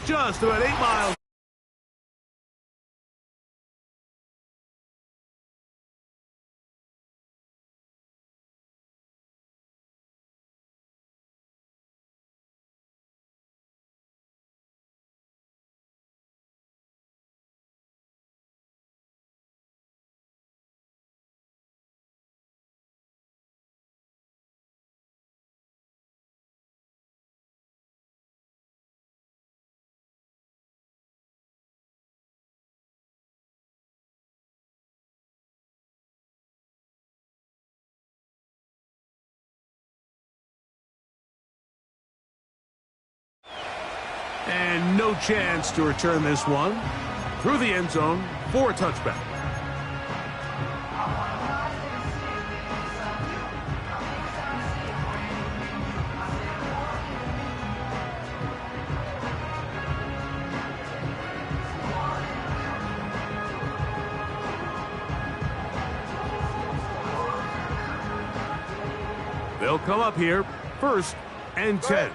Just about 8 miles. And no chance to return this one. Through the end zone for a touchback. They'll come up here, 1st and 10.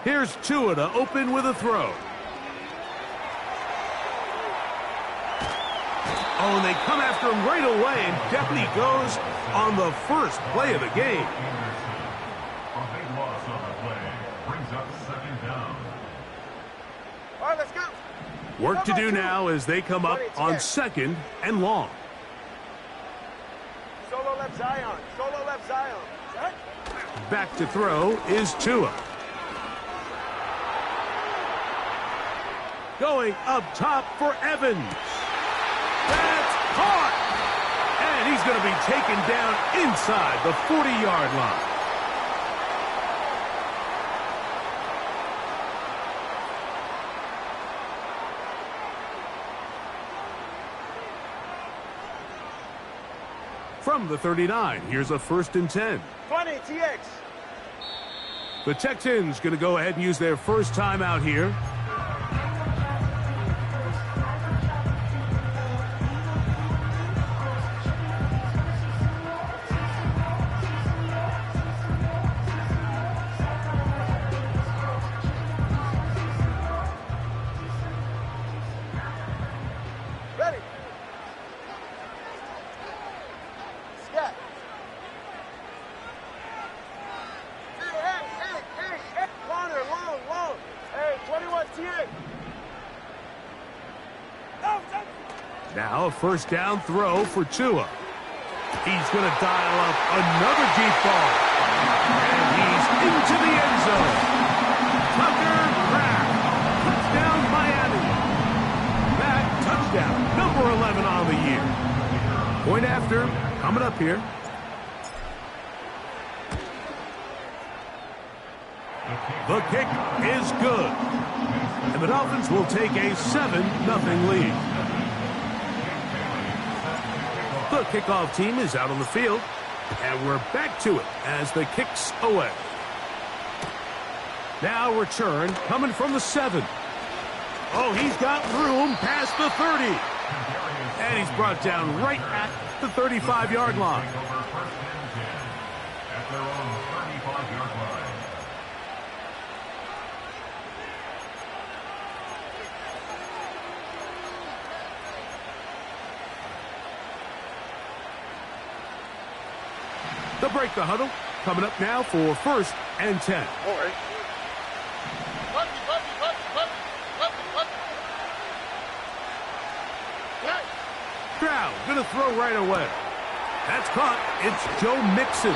Here's Tua to open with a throw. Oh, and they come after him right away, and down he goes on the first play of the game. A big loss on the play brings up 2nd down. All right, let's go. Work to do now as they come up on 2nd and long. Solo left Zion. Solo left Zion. Back to throw is Tua. Going up top for Evans. That's caught. And he's going to be taken down inside the 40-yard line. From the 39, here's a 1st and 10. 20, TX. The Texans going to go ahead and use their first timeout here. Now a 1st down throw for Tua. He's going to dial up another deep ball. And he's into the end zone. Tucker Craft. Touchdown Miami. That touchdown, number 11 on the year. Point after, coming up here. The kick is good. And the Dolphins will take a 7-0 lead. The kickoff team is out on the field, and we're back to it as the kick's away. Now return coming from the 7. Oh, he's got room past the 30. And he's brought down right at the 35-yard line. At their own 35-yard line. They'll break the huddle. Coming up now for 1st and 10. All right. Crowd going to throw right away. That's caught. It's Joe Mixon.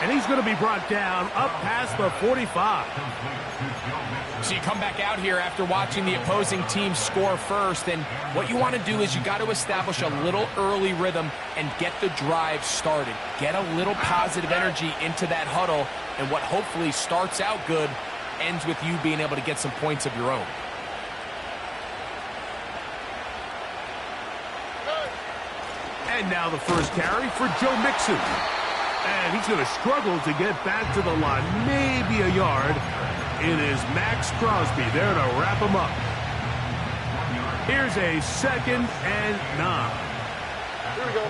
And he's going to be brought down up past the 45. So you come back out here after watching the opposing team score first, and what you want to do is you got to establish a little early rhythm and get the drive started. Get a little positive energy into that huddle, and what hopefully starts out good ends with you being able to get some points of your own. And now the first carry for Joe Mixon. And he's going to struggle to get back to the line, maybe a yard. It is Max Crosby there to wrap him up. Here's a 2nd and 9. Here we go.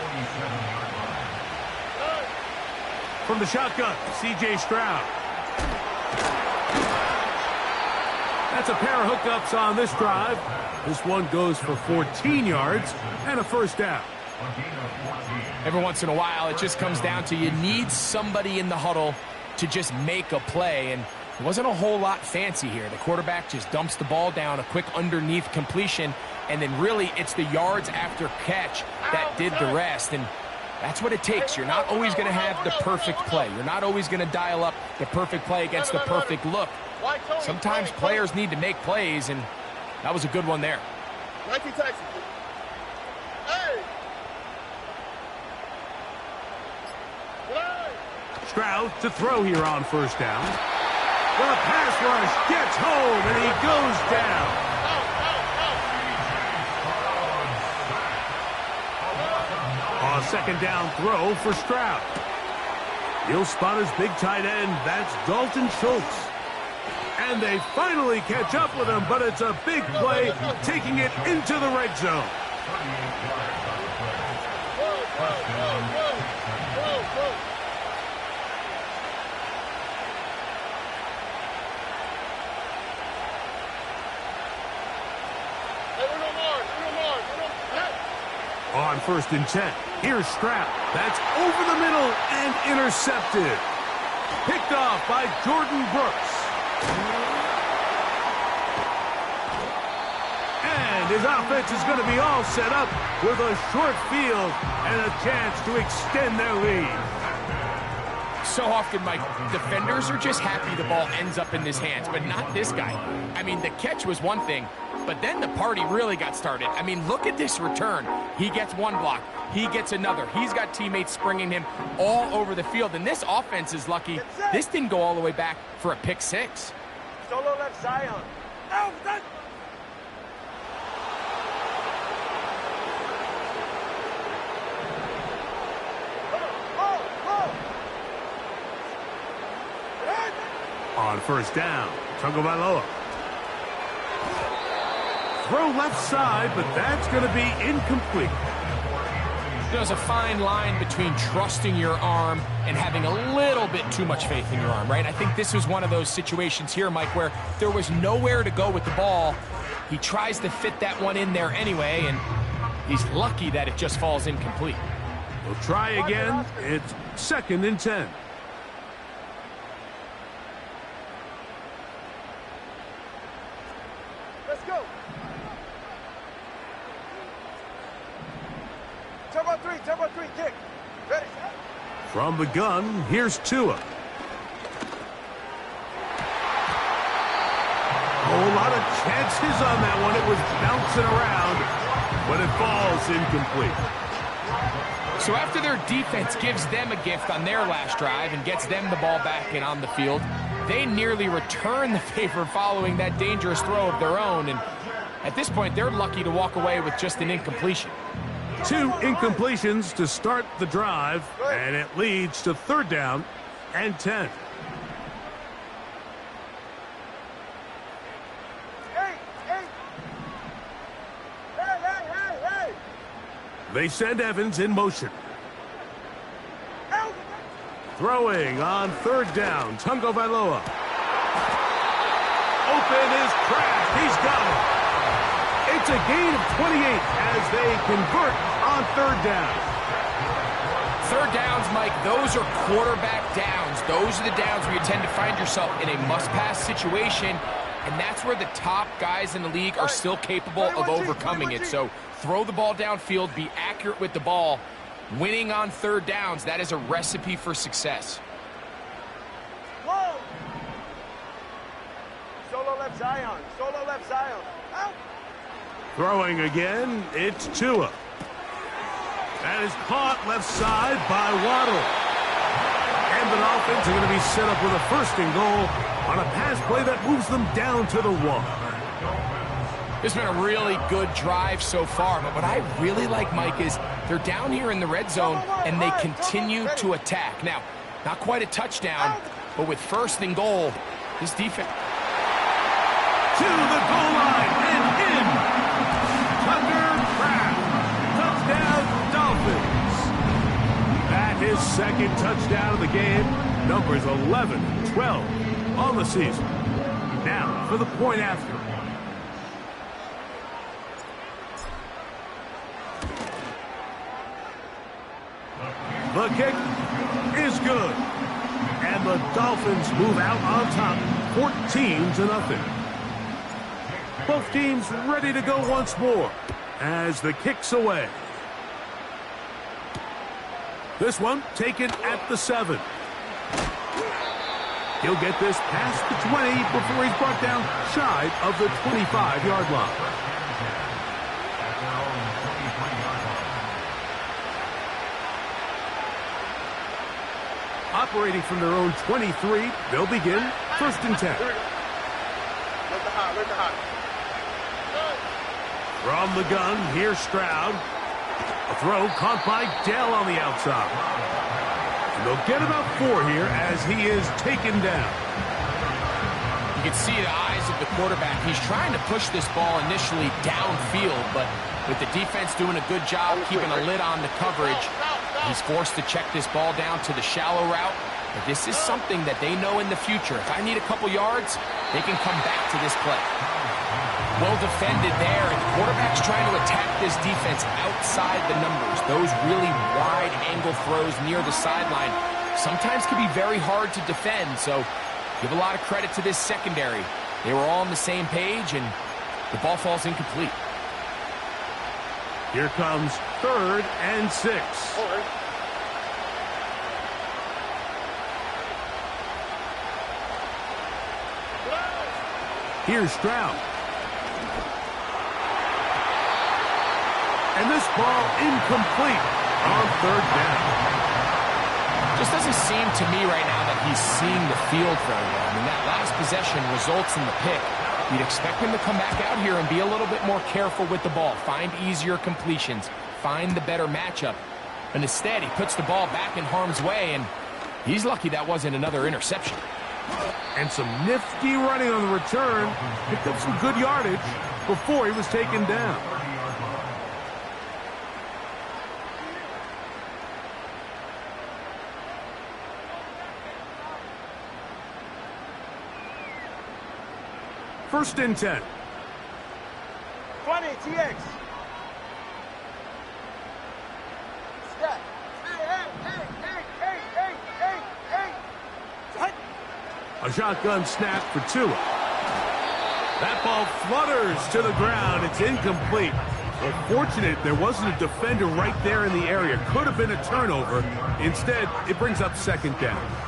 From the shotgun, C.J. Stroud. That's a pair of hookups on this drive. This one goes for 14 yards and a first down. Every once in a while, it just comes down to you need somebody in the huddle to just make a play, and it wasn't a whole lot fancy here. The quarterback just dumps the ball down, a quick underneath completion, and then really it's the yards after catch that did the rest, and that's what it takes. You're not always going to have the perfect play. You're not always going to dial up the perfect play against the perfect look. Sometimes players need to make plays, and that was a good one there. Stroud to throw here on first down. The pass rush gets home, and he goes down. A 2nd down throw for Stroud. He'll spot his big tight end. That's Dalton Schultz. And they finally catch up with him, but it's a big play, taking it into the red zone. On 1st and 10, here's Stroud. That's over the middle and intercepted. Picked off by Jordan Brooks. And his offense is going to be all set up with a short field and a chance to extend their lead. So often, Mike, defenders are just happy the ball ends up in his hands, but not this guy. I mean, the catch was one thing, but then the party really got started. I mean, look at this return. He gets one block. He gets another. He's got teammates springing him all over the field, and this offense is lucky. This didn't go all the way back for a pick 6. Solo left Zion. Out, that. On 1st down, Tagovailoa. Throw left side, but that's going to be incomplete. There's a fine line between trusting your arm and having a little bit too much faith in your arm, right? I think this was one of those situations here, Mike, where there was nowhere to go with the ball. He tries to fit that one in there anyway, and he's lucky that it just falls incomplete. We'll try again. It's 2nd and 10. Let's go. Turbo 3, kick. Ready. From the gun, here's Tua. A whole lot of chances on that one. It was bouncing around, but it falls incomplete. So after their defense gives them a gift on their last drive and gets them the ball back and on the field, they nearly return the favor following that dangerous throw of their own. And at this point, they're lucky to walk away with just an incompletion. 2 incompletions to start the drive, and it leads to 3rd down and 10. Hey. They send Evans in motion. Throwing on 3rd down, Tagovailoa. Open is Kraft. He's got it. It's a gain of 28 as they convert on 3rd down. 3rd downs, Mike, those are quarterback downs. Those are the downs where you tend to find yourself in a must-pass situation, and that's where the top guys in the league are still capable of overcoming it. So throw the ball downfield, be accurate with the ball, Winning on third downs, that is a recipe for success. Whoa! Solo left Zion. Solo left Zion. Out! Throwing again, it's Tua. That is caught left side by Waddle. And the Dolphins are going to be set up with a 1st and goal on a pass play that moves them down to the 1. It's been a really good drive so far, but what I really like, Mike, is they're down here in the red zone, and they continue to attack. Now, not quite a touchdown, but with 1st and goal, this defense... To the goal line and in. Tucker Kraft. Touchdown, Dolphins. That his 2nd touchdown of the game. Numbers 11 and 12 on the season. Now for the point after. The kick is good. And the Dolphins move out on top 14-0. Both teams ready to go once more as the kick's away. This one taken at the 7. He'll get this past the 20 before he's brought down shy of the 25-yard line. Operating from their own 23, they'll begin 1st and 10. Let the hot. From the gun, here's Stroud. A throw caught by Dell on the outside. And they'll get about 4 here as he is taken down. You can see the eyes of the quarterback. He's trying to push this ball initially downfield, but with the defense doing a good job keeping a lid on the coverage, he's forced to check this ball down to the shallow route. But this is something that they know in the future. If I need a couple yards, they can come back to this play. Well defended there, and the quarterback's trying to attack this defense outside the numbers. Those really wide angle throws near the sideline sometimes can be very hard to defend, so give a lot of credit to this secondary. They were all on the same page, and the ball falls incomplete. Here comes 3rd and 6. Here's Stroud. And this ball incomplete on 3rd down. Just doesn't seem to me right now that he's seeing the field very well. I mean, that last possession results in the pick. You'd expect him to come back out here and be a little bit more careful with the ball, find easier completions, find the better matchup. And instead, he puts the ball back in harm's way, and he's lucky that wasn't another interception. And some nifty running on the return. Picked up some good yardage before he was taken down. First and 10. 20, TX. Step. Hey. A shotgun snap for Tua. That ball flutters to the ground. It's incomplete. Well, fortunate there wasn't a defender right there in the area. Could have been a turnover. Instead, it brings up 2nd down.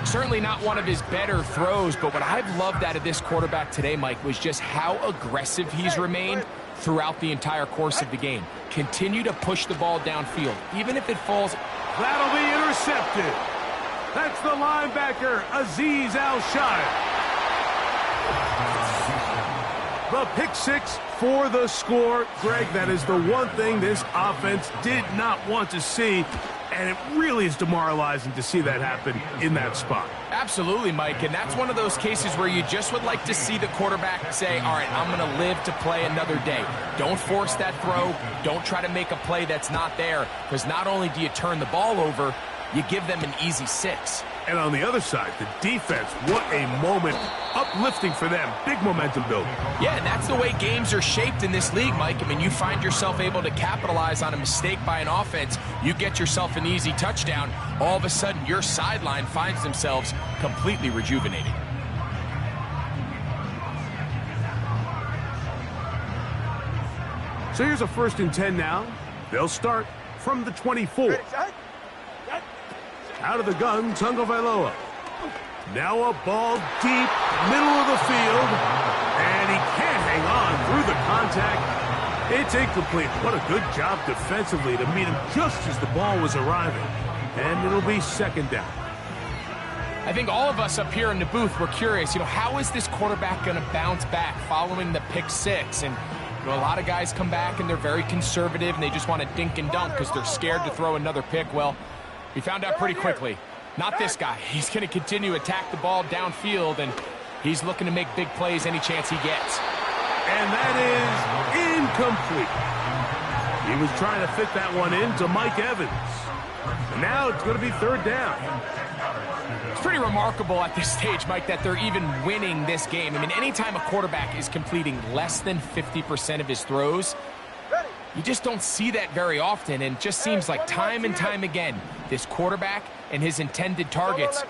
Certainly not one of his better throws, but what I've loved out of this quarterback today, Mike, was just how aggressive he's remained throughout the entire course of the game. Continue to push the ball downfield, even if it falls. That'll be intercepted. That's the linebacker, Azeez Al-Shire. The pick 6 for the score. Greg, that is the one thing this offense did not want to see. And it really is demoralizing to see that happen in that spot. Absolutely, Mike, and that's one of those cases where you just would like to see the quarterback say, all right, I'm going to live to play another day. Don't force that throw. Don't try to make a play that's not there, because not only do you turn the ball over, you give them an easy 6. And on the other side, the defense, what a moment. Uplifting for them. Big momentum building. Yeah, and that's the way games are shaped in this league, Mike. I mean, you find yourself able to capitalize on a mistake by an offense. You get yourself an easy touchdown. All of a sudden, your sideline finds themselves completely rejuvenated. So here's a 1st and 10 now. They'll start from the 24. Ready, set. Set. Out of the gun, Tagovailoa. Now a ball deep, middle of the field, and he can't hang on through the contact. It's incomplete. What a good job defensively to meet him just as the ball was arriving. And it'll be second down. I think all of us up here in the booth were curious, how is this quarterback going to bounce back following the pick six? And a lot of guys come back and they're very conservative and they just want to dink and dunk because they're scared to throw another pick. Well, we found out pretty quickly. Not this guy. He's going to continue to attack the ball downfield, and he's looking to make big plays any chance he gets. And that is incomplete. He was trying to fit that one into Mike Evans. And now it's going to be third down. It's pretty remarkable at this stage, Mike, that they're even winning this game. I mean, anytime a quarterback is completing less than 50% of his throws, you just don't see that very often, and it just seems like time and time again, this quarterback and his intended targets,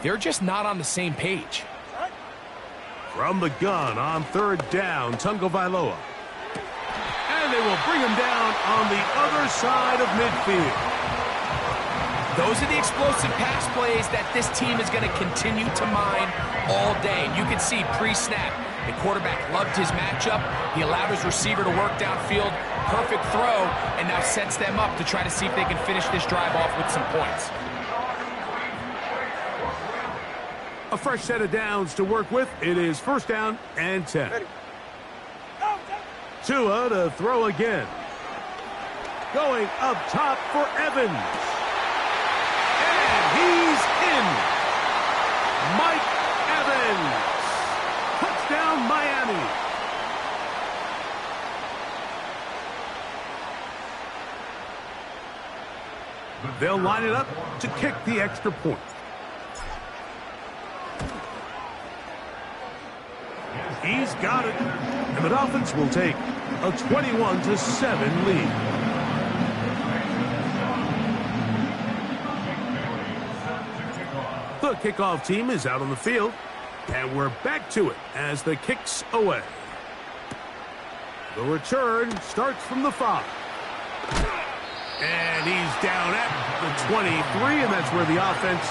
they're just not on the same page. From the gun on third down, Tagovailoa. And they will bring him down on the other side of midfield. Those are the explosive pass plays that this team is going to continue to mine all day. You can see pre-snap, the quarterback loved his matchup. He allowed his receiver to work downfield. Perfect throw, and now sets them up to try to see if they can finish this drive off with some points. A fresh set of downs to work with. It is first down and 10. Tua to throw again. Going up top for Evans. And he's in. Mike Evans. Touchdown, Miami. They'll line it up to kick the extra point. He's got it. And the Dolphins will take a 21-7 lead. The kickoff team is out on the field. And we're back to it as the kick's away. The return starts from the 5. And he's down at the 23, and that's where the offense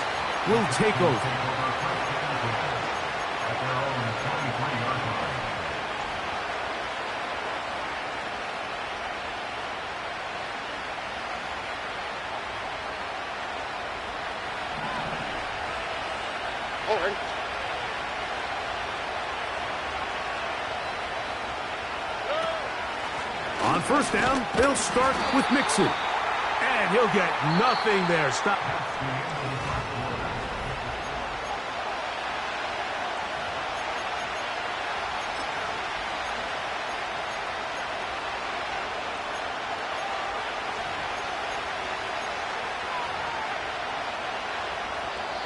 will take over. On first down, they'll start with Mixon. And he'll get nothing there. Stop.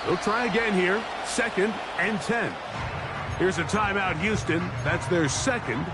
They'll try again here. Second and 10. Here's a timeout, Houston. That's their second.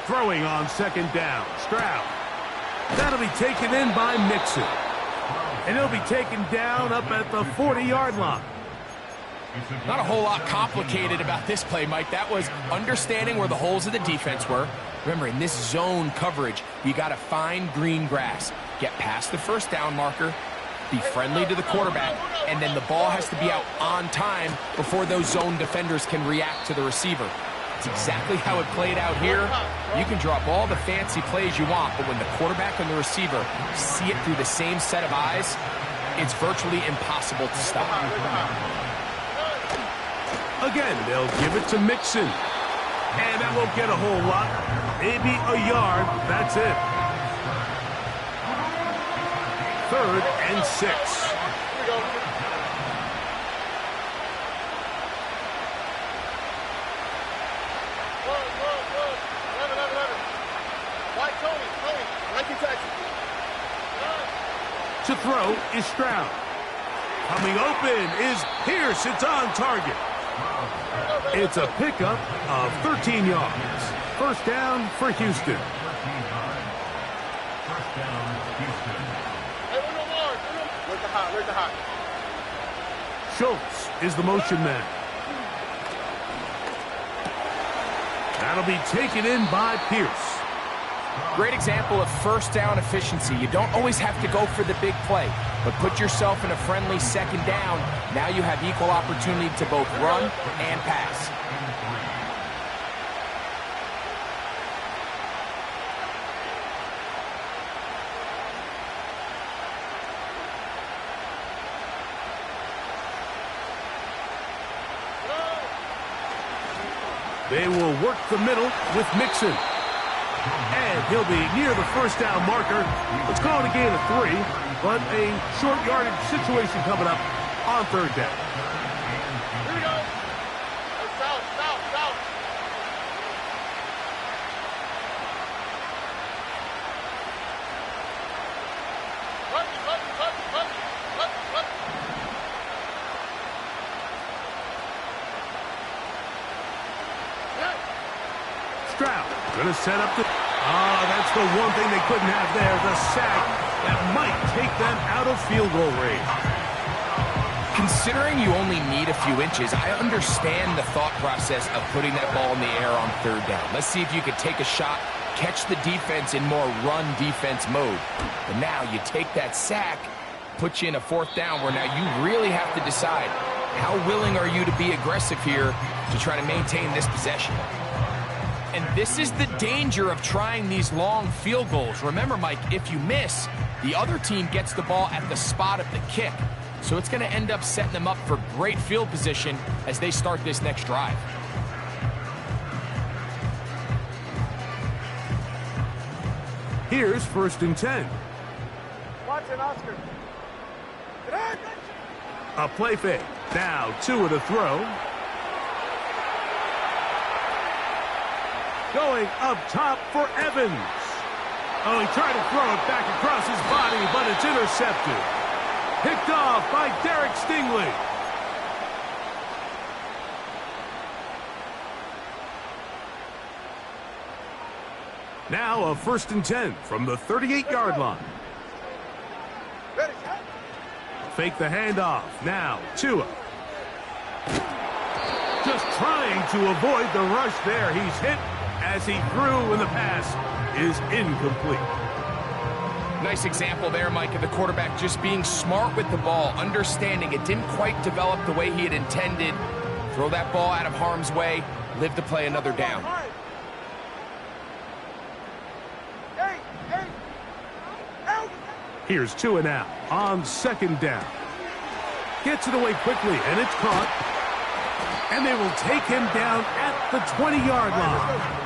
Throwing on second down. Stroud. That'll be taken in by Mixon. And he'll be taken down up at the 40-yard line. Not a whole lot complicated about this play, Mike. That was understanding where the holes of the defense were. Remember, in this zone coverage, you got to find green grass. Get past the first down marker, be friendly to the quarterback, and then the ball has to be out on time before those zone defenders can react to the receiver. It's exactly how it played out here. You can drop all the fancy plays you want, but when the quarterback and the receiver see it through the same set of eyes, it's virtually impossible to stop. Again, they'll give it to Mixon. And that won't get a whole lot. Maybe a yard. That's it. Third and 6. To throw is Stroud. Coming open is Pierce. It's on target. It's a pickup of 13 yards. First down for Houston. Where's the hot? Schultz is the motion man. That'll be taken in by Pierce. Great example of first down efficiency. You don't always have to go for the big play, but put yourself in a friendly second down. Now you have equal opportunity to both run and pass. They will work the middle with Mixon. And he'll be near the first down marker. Let's call it a gain of 3, but a short yardage situation coming up on third down. Here we go. South. Stroud going to set up the... that's the one thing they couldn't have there, the sack that might take them out of field goal range. Considering you only need a few inches, I understand the thought process of putting that ball in the air on third down. Let's see if you can take a shot, catch the defense in more run defense mode. But now you take that sack, put you in a fourth down where now you really have to decide how willing are you to be aggressive here to try to maintain this possession. And this is the danger of trying these long field goals. Remember, Mike, if you miss, the other team gets the ball at the spot of the kick. So it's going to end up setting them up for great field position as they start this next drive. Here's 1st and 10. Watch it, Oscar. A play fake. Now Tua to throw. Going up top for Evans. Oh, he tried to throw it back across his body, but it's intercepted. Picked off by Derek Stingley. Now a 1st and 10 from the 38-yard line. Fake the handoff. Now Tua. Just trying to avoid the rush there. He's hit as he threw when the pass is incomplete. Nice example there, Mike, of the quarterback just being smart with the ball, understanding it didn't quite develop the way he had intended. Throw that ball out of harm's way, live to play another down. Here's Tua now on 2nd down. Gets it away quickly, and it's caught. And they will take him down at the 20-yard line.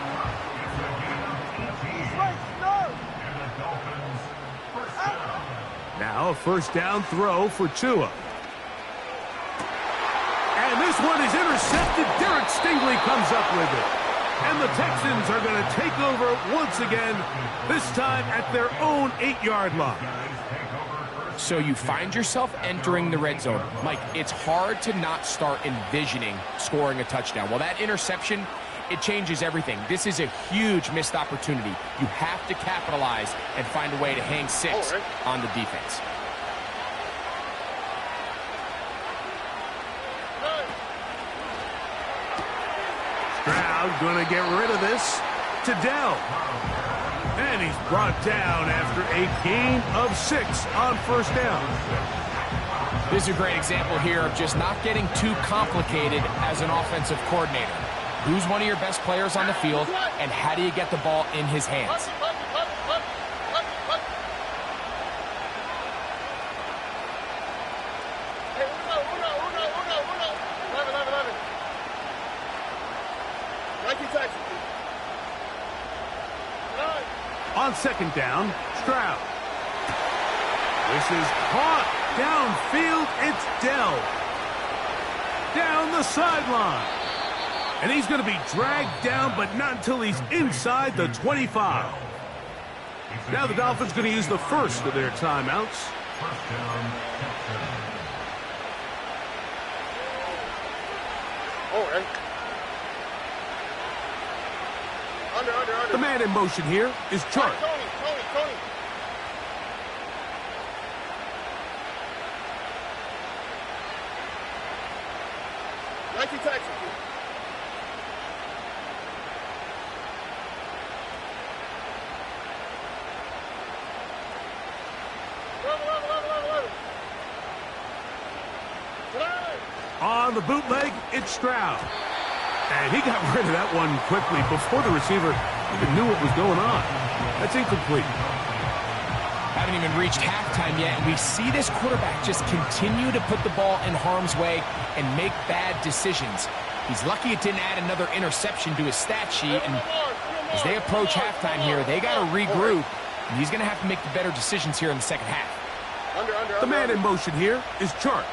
Now a 1st down throw for Tua. And this one is intercepted. Derek Stingley comes up with it. And the Texans are going to take over once again, this time at their own 8-yard line. So you find yourself entering the red zone. Mike, it's hard to not start envisioning scoring a touchdown. Well, that interception, it changes everything. This is a huge missed opportunity. You have to capitalize and find a way to hang 6 on the defense. Stroud going to get rid of this to Dell. And he's brought down after a gain of 6 on 1st down. This is a great example here of just not getting too complicated as an offensive coordinator. Who's one of your best players on the field, and how do you get the ball in his hands? On 2nd down, Stroud. This is caught downfield. It's Dell. Down the sideline. And he's going to be dragged down, but not until he's inside the 25. Now the Dolphins going to use the first of their timeouts. right. Under. The man in motion here is Chark. Tony. Nike Texans. On the bootleg, it's Stroud. And he got rid of that one quickly before the receiver even knew what was going on. That's incomplete. Haven't even reached halftime yet, and we see this quarterback just continue to put the ball in harm's way and make bad decisions. He's lucky it didn't add another interception to his stat sheet, and as they approach halftime here, they got to regroup, and he's going to have to make the better decisions here in the second half. The man in motion here is Chark.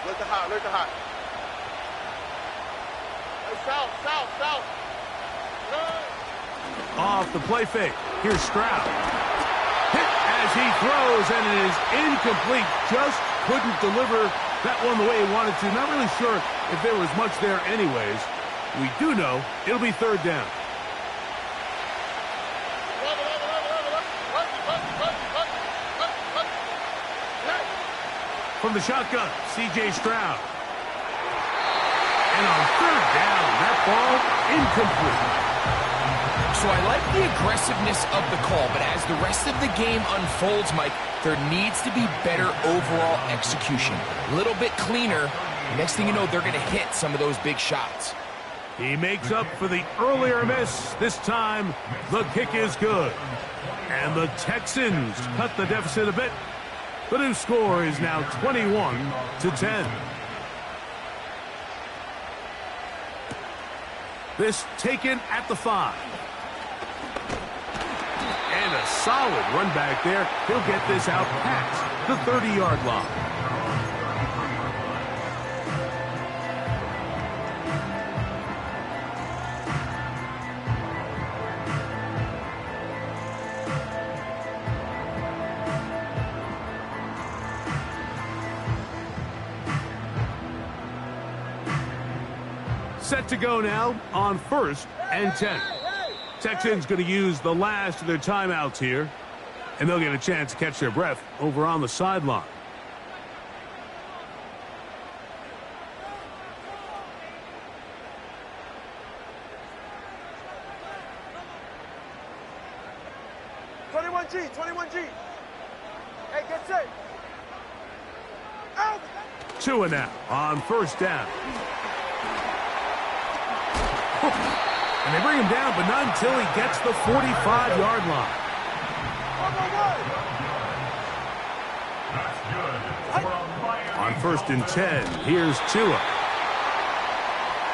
Look the hot. Hey, south. Off the play fake. Here's Stroud. Hit as he throws, and it is incomplete. Just couldn't deliver that one the way he wanted to. Not really sure if there was much there anyways. We do know it'll be third down. From the shotgun, C.J. Stroud. And on third down, that ball incomplete. So I like the aggressiveness of the call, but as the rest of the game unfolds, Mike, there needs to be better overall execution. A little bit cleaner. Next thing you know, they're going to hit some of those big shots. He makes up for the earlier miss. This time, the kick is good. And the Texans cut the deficit a bit. The new score is now 21-10. This taken at the 5. And a solid run back there. He'll get this out past the 30-yard line. Set to go now on 1st and 10. Texans going to use the last of their timeouts here, and they'll get a chance to catch their breath over on the sideline. G. Hey, get set. Out. Tua now on 1st down. And they bring him down, but not until he gets the 45-yard line. On 1st and 10, here's Tua.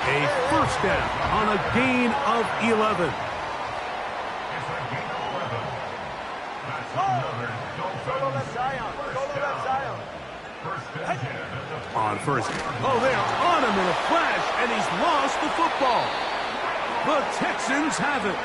A 1st down on a gain of 11. On 1st. Oh, they are on him in a flash, and he's lost the football. The Texans have it.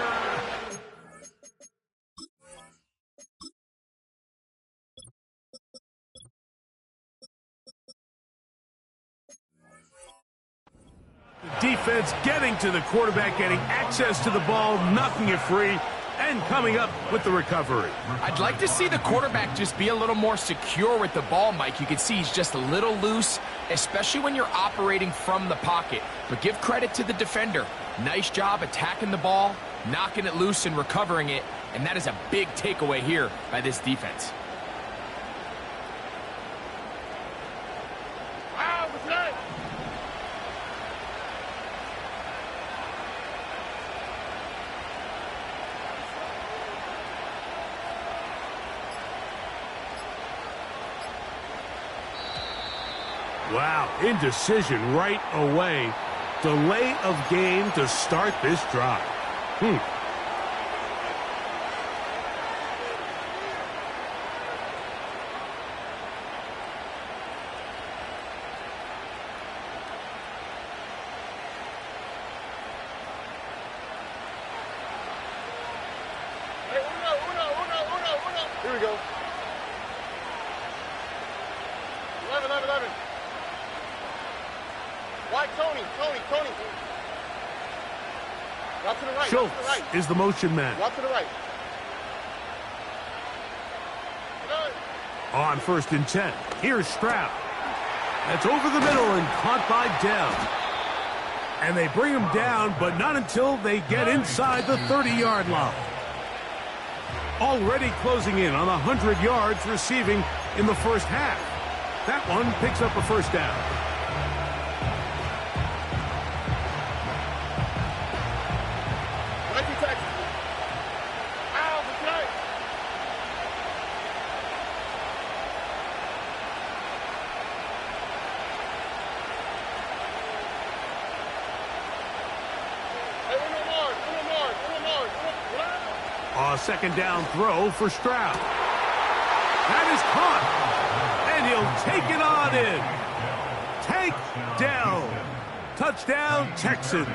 The defense getting to the quarterback, getting access to the ball, knocking it free, and coming up with the recovery. I'd like to see the quarterback just be a little more secure with the ball, Mike. You can see he's just a little loose, especially when you're operating from the pocket. But give credit to the defender. Nice job attacking the ball, knocking it loose and recovering it, and that is a big takeaway here by this defense. Wow, indecision right away. Delay of game to start this drive. Here we go. 11. right, Tony. Route to the right. Schultz route to the right. is the motion man. Route to the right. On 1st and 10, here's Stroud. That's over the middle and caught by Dell. And they bring him down, but not until they get inside the 30-yard line. Already closing in on 100 yards receiving in the first half. That one picks up a first down. Thank you, Texas. Ow, okay. Hey, Uno more. A second down throw for Stroud. That is caught. And he'll take it on in. Take down. Touchdown, Texans.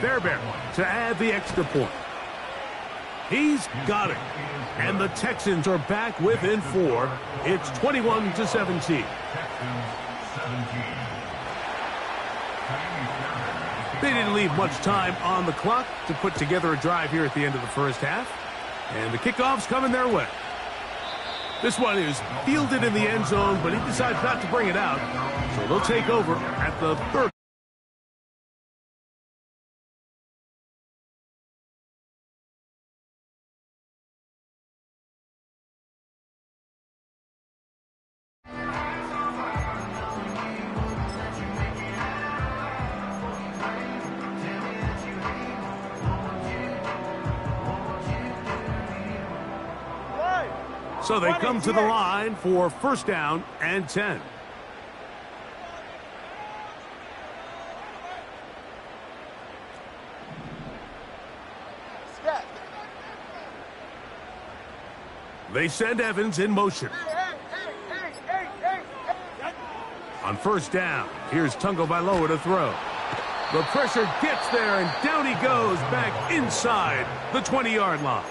Fairbairn to add the extra point. He's got it. And the Texans are back within 4. It's 21-17. They didn't leave much time on the clock to put together a drive here at the end of the first half. And the kickoff's coming their way. This one is fielded in the end zone, but he decides not to bring it out. So they'll take over at the 30. So they come to the line for 1st down and 10. Scat. They send Evans in motion. Hey. On 1st down, here's Tungo Vailoa to throw. The pressure gets there, and down he goes back inside the 20-yard line.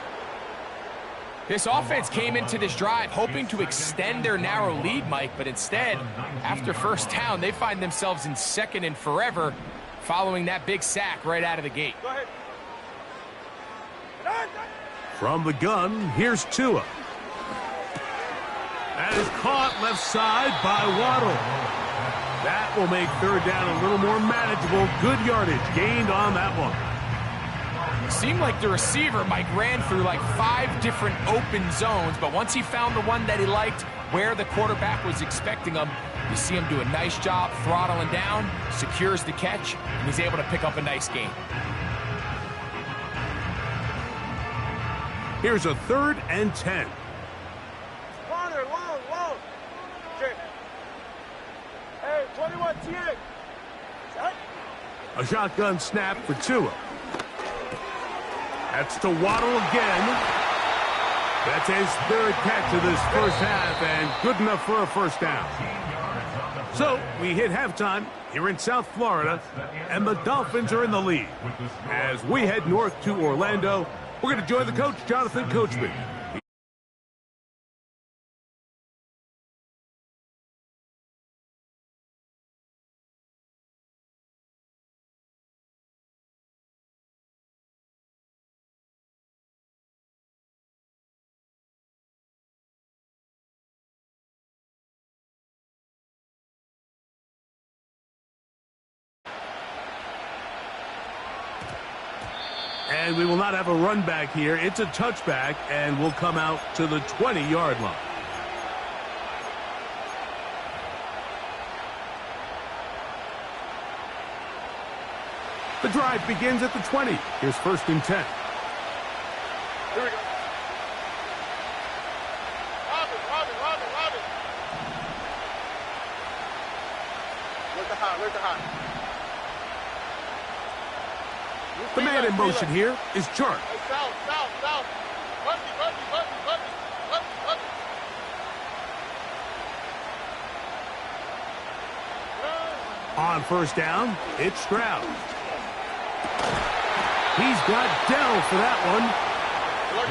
This offense came into this drive hoping to extend their narrow lead, Mike, but instead, after 1st down, they find themselves in 2nd and forever following that big sack right out of the gate. Go ahead. From the gun, here's Tua. That is caught left side by Waddle. That will make 3rd down a little more manageable. Good yardage gained on that one. Seemed like the receiver, Mike, ran through like 5 different open zones, but once he found the one that he liked where the quarterback was expecting him, you see him do a nice job throttling down, secures the catch, and he's able to pick up a nice gain. Here's a 3rd and 10. Corner, long. Hey, 21 TA. Set. A shotgun snap for Tua. That's to Waddle again. That's his 3rd catch of this first half, and good enough for a 1st down. So we hit halftime here in South Florida, and the Dolphins are in the lead. As we head north to Orlando, we're going to join the coach, Jonathan Coachman. And we will not have a run back here. It's a touchback, and we'll come out to the 20-yard line. The drive begins at the 20. Here's 1st and 10. Here we go. Robin. Look the hot. The man in motion here is Chart. Hey, south. Bucky. On 1st down, it's Stroud. He's got Dell for that one.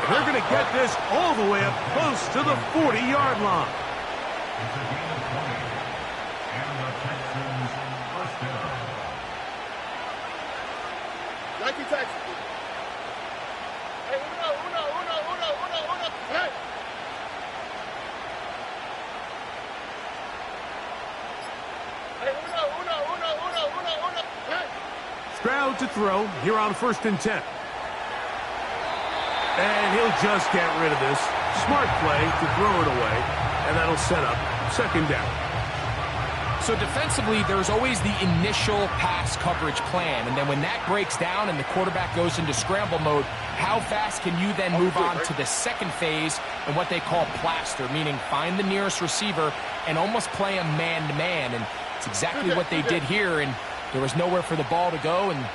They're going to get this all the way up close to the 40-yard line. And the Texans 1st down. Nike Texas. Hey, uno. Hey. Hey, uno. Hey. Stroud to throw here on 1st and 10. And he'll just get rid of this. Smart play to throw it away, and that'll set up 2nd down. So defensively, there's always the initial pass coverage plan, and then when that breaks down and the quarterback goes into scramble mode, how fast can you then move on to the second phase and what they call plaster, meaning find the nearest receiver and almost play a man-to-man, and it's exactly what they did here, and there was nowhere for the ball to go, and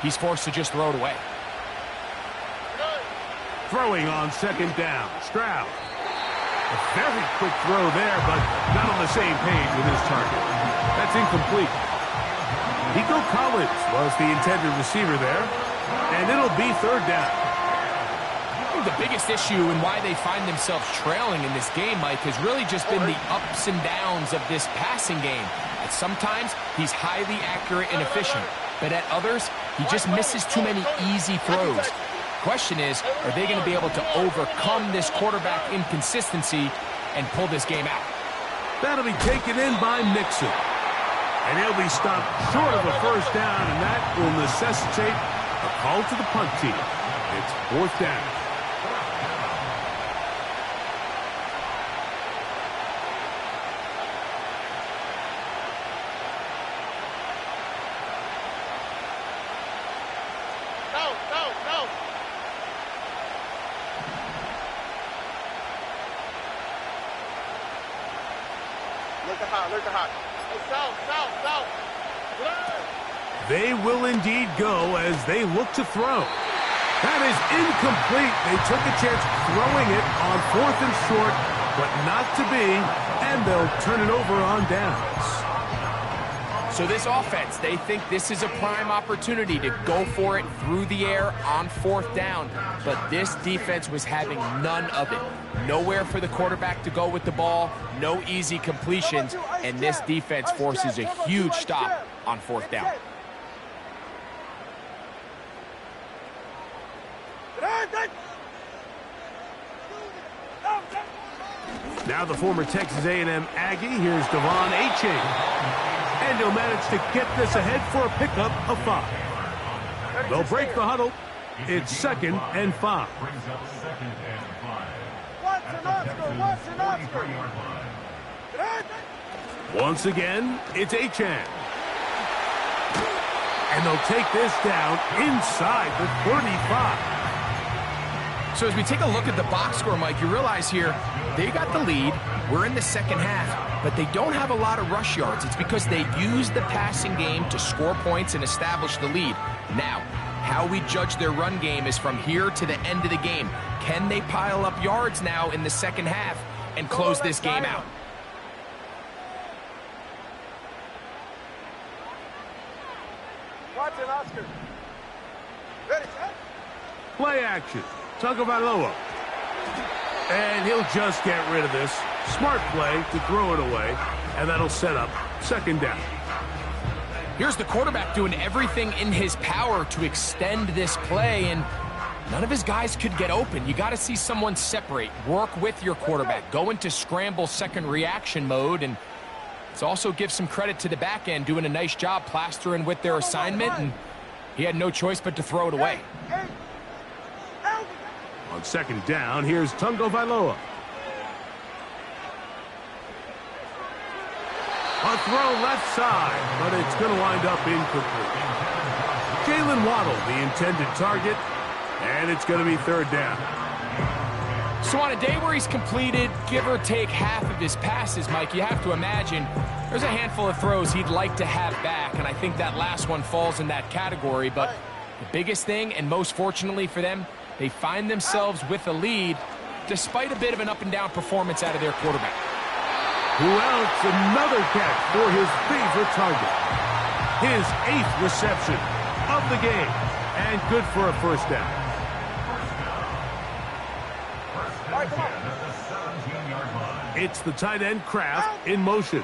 he's forced to just throw it away. Throwing on 2nd down, Stroud. A very quick throw there, but not on the same page with his target. That's incomplete. Nico Collins was the intended receiver there, and it'll be 3rd down. I think the biggest issue and why they find themselves trailing in this game, Mike, has really just been the ups and downs of this passing game. At sometimes, he's highly accurate and efficient, but at others, he just misses too many easy throws. Question is, are they going to be able to overcome this quarterback inconsistency and pull this game out? That'll be taken in by Mixon. And he'll be stopped short of a 1st down, and that will necessitate a call to the punt team. It's 4th down. No. Look at hot. Hey, south. They will indeed go as they look to throw. That is incomplete. They took a chance throwing it on 4th and short, but not to be, and they'll turn it over on downs. So this offense, they think this is a prime opportunity to go for it through the air on 4th down. But this defense was having none of it. Nowhere for the quarterback to go with the ball, no easy completions, and this defense forces a huge stop on 4th down. Now the former Texas A&M Aggie, here's Devon Achane. And he'll manage to get this ahead for a pickup of 5. They'll break the huddle. It's 2nd and 5. Brings up 2nd and 5. Watson, Oscar. Once again, it's Achane. And they'll take this down inside the 35. So as we take a look at the box score, Mike, you realize here they got the lead. We're in the 2nd half, but they don't have a lot of rush yards. It's because they use the passing game to score points and establish the lead. Now, how we judge their run game is from here to the end of the game. Can they pile up yards now in the 2nd half and close this game out? Watson, Oscar. Ready, set. Play action. Tagovailoa. And he'll just get rid of this. Smart play to throw it away, and that'll set up 2nd down. Here's the quarterback doing everything in his power to extend this play, and none of his guys could get open. You got to see someone separate, work with your quarterback, go into scramble 2nd reaction mode, and it's also give some credit to the back end doing a nice job plastering with their assignment, and he had no choice but to throw it away. On 2nd down, here's Tagovailoa. A throw left side, but it's going to wind up incomplete. Jalen Waddle, the intended target, and it's going to be 3rd down. So on a day where he's completed, give or take half of his passes, Mike, you have to imagine there's a handful of throws he'd like to have back, and I think that last one falls in that category. But the biggest thing, and most fortunately for them, they find themselves with a lead despite a bit of an up-and-down performance out of their quarterback. Who else? Another catch for his favorite target. His 8th reception of the game, and good for a 1st down. It's the tight end Kraft in motion.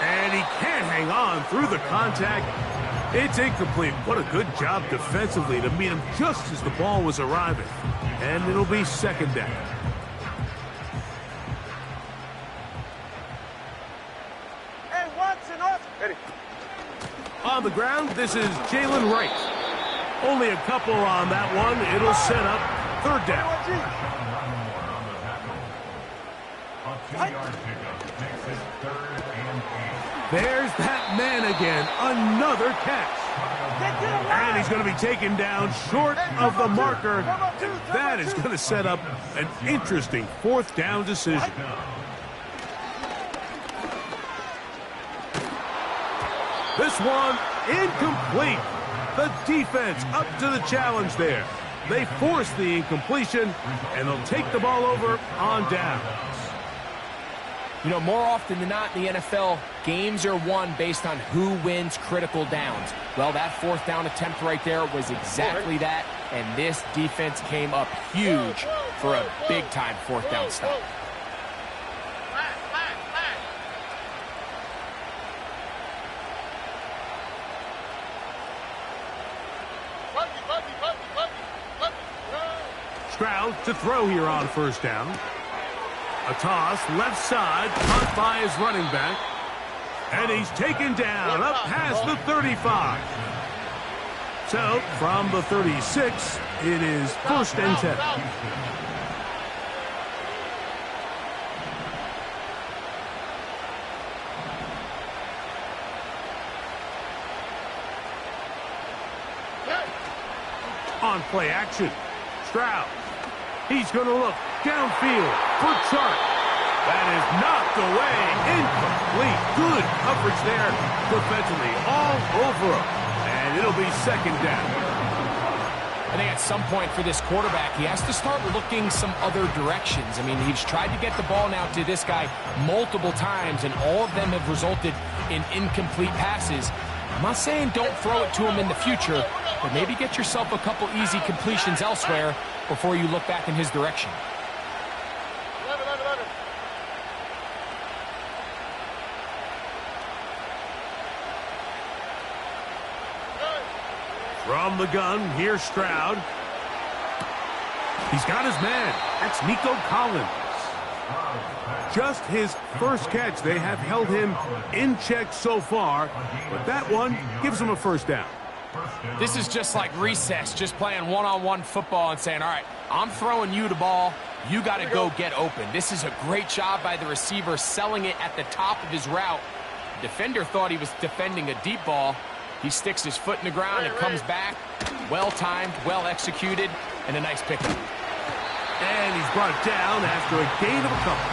And he can't hang on through the contact. It's incomplete. What a good job defensively to meet him just as the ball was arriving. And it'll be second down. Hey, Watson, off. Ready. On the ground, this is Jalen Wright. Only a couple on that one. It'll set up third down. There's that man again. Another catch. And he's going to be taken down short of the marker. That is going to set up an interesting fourth down decision. This one incomplete. The defense up to the challenge there. They force the incompletion, and they'll take the ball over on downs. You know, more often than not in the NFL, games are won based on who wins critical downs. Well, that fourth down attempt right there was exactly that, and this defense came up huge for a big-time fourth down stop. Stroud to throw here on first down. A toss, left side, caught by his running back. And he's taken down up past the 35. So, from the 36, it is first and 10. On play action, Stroud. He's going to look downfield for Chark. That is knocked away. Incomplete. Good coverage there defensively all over him. And it'll be second down. I think at some point for this quarterback, he has to start looking some other directions. I mean, he's tried to get the ball now to this guy multiple times, and all of them have resulted in incomplete passes. I'm not saying don't throw it to him in the future, but maybe get yourself a couple easy completions elsewhere before you look back in his direction. From the gun, here's Stroud. He's got his man. That's Nico Collins. Just his first catch. They have held him in check so far, but that one gives him a first down. This is just like recess, just playing one-on-one football and saying, all right, I'm throwing you the ball. You got to go get open. This is a great job by the receiver selling it at the top of his route. The defender thought he was defending a deep ball. He sticks his foot in the ground and comes back. Well-timed, well-executed, and a nice pickup. And he's brought down after a gain of a couple.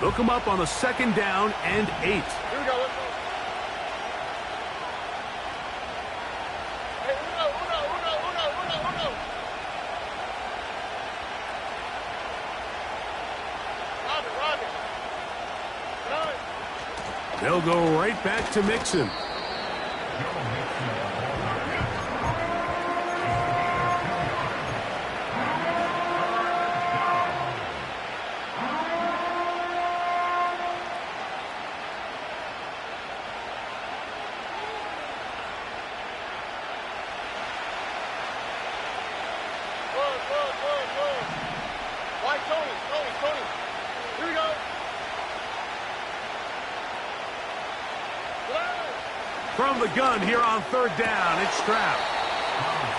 They'll come up on a second down and 8. Here we go. Let's go. Hey, uno. Robin. They'll go right back to Mixon. Tony. Here we go. From the gun here on third down, it's Stroud.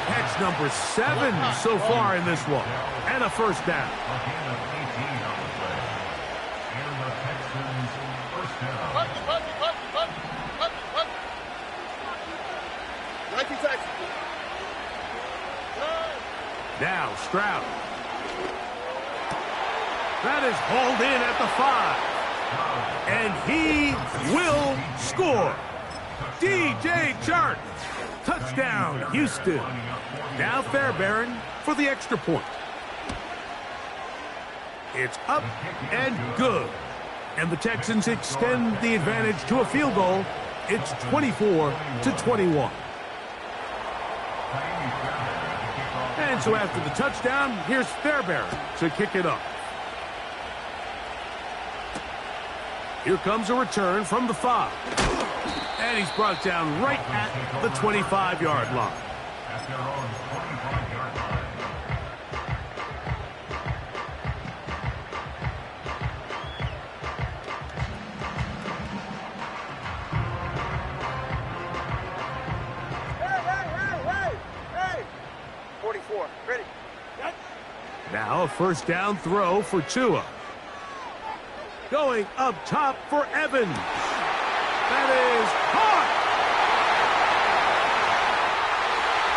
Catch number 7 so far in this one. And a first down. Now Stroud. That is hauled in at the 5. And he will score. DJ Chark. Touchdown, Houston. Now Fairbairn for the extra point. It's up and good. And the Texans extend the advantage to a field goal It's 24-21. And so after the touchdown, here's Fairbairn to kick it up. Here comes a return from the 5. And he's brought down right at the 25-yard line. At their own 25-yard line. Hey! 44. Ready. Now a first down throw for Tua. Going up top for Evans. That is caught.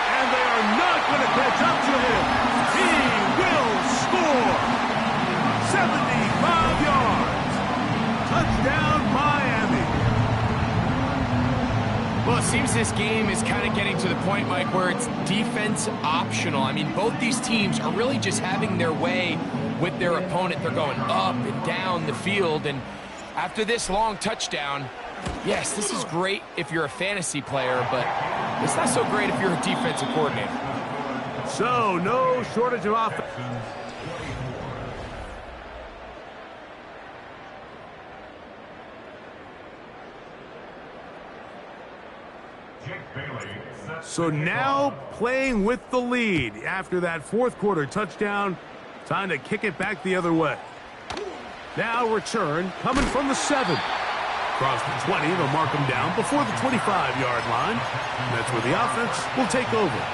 And they are not going to catch up to him. He will score. 75 yards. Touchdown, Miami. Well, it seems this game is kind of getting to the point, Mike, where it's defense optional. I mean, both these teams are really just having their way with their opponent. They're going up and down the field, and after this long touchdown, yes, this is great if you're a fantasy player, but it's not so great if you're a defensive coordinator. So, no shortage of offense. So now playing with the lead after that fourth quarter touchdown. Time to kick it back the other way. Now return coming from the 7. Across the 20, they'll mark him down before the 25-yard line. And that's where the offense will take over.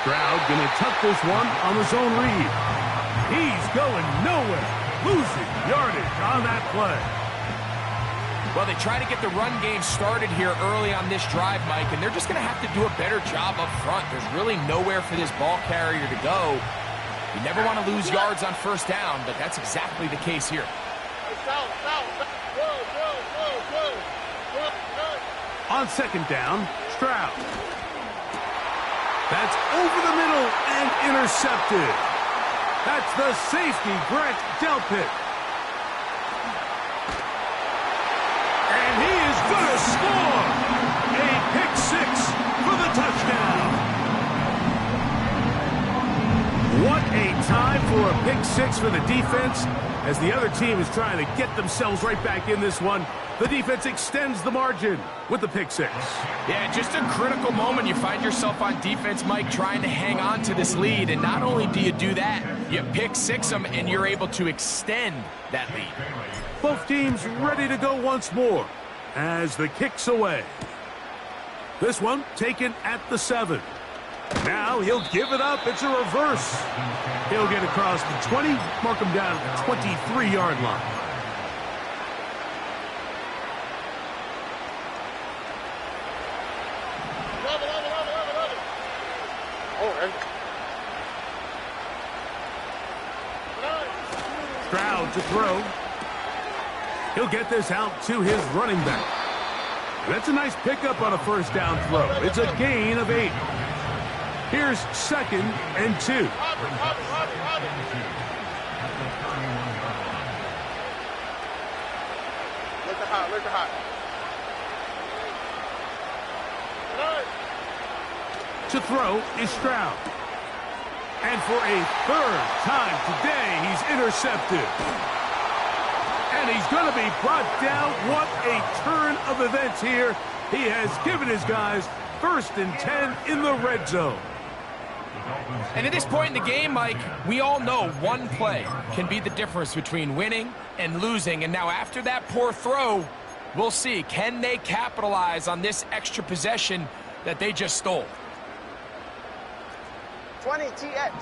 Stroud going to tuck this one on the zone read. He's going nowhere. Losing yardage on that play. Well, they try to get the run game started here early on this drive, Mike, and they're just going to have to do a better job up front. There's really nowhere for this ball carrier to go. You never want to lose yards on first down, but that's exactly the case here. On second down, Stroud. That's over the middle and intercepted. That's the safety, Grant Delpit. And he is going to score. A pick 6 for the touchdown. What a time for a pick 6 for the defense. As the other team is trying to get themselves right back in this one, the defense extends the margin with the pick 6. Yeah, just a critical moment. You find yourself on defense, Mike, trying to hang on to this lead. And not only do you do that, you pick 6 them, and you're able to extend that lead. Both teams ready to go once more as the kick's away. This one taken at the 7. Now he'll give it up. It's a reverse. He'll get across the 20, mark him down at the 23-yard line. Stroud to throw. He'll get this out to his running back. That's a nice pickup on a first down throw. It's a gain of 8. Here's second and 2. Let the hot. To throw is Stroud. And for a third time today, he's intercepted. And he's going to be brought down. What a turn of events here. He has given his guys 1st and 10 in the red zone. And at this point in the game, Mike, we all know one play can be the difference between winning and losing. And now after that poor throw, we'll see, can they capitalize on this extra possession that they just stole? 20 TX.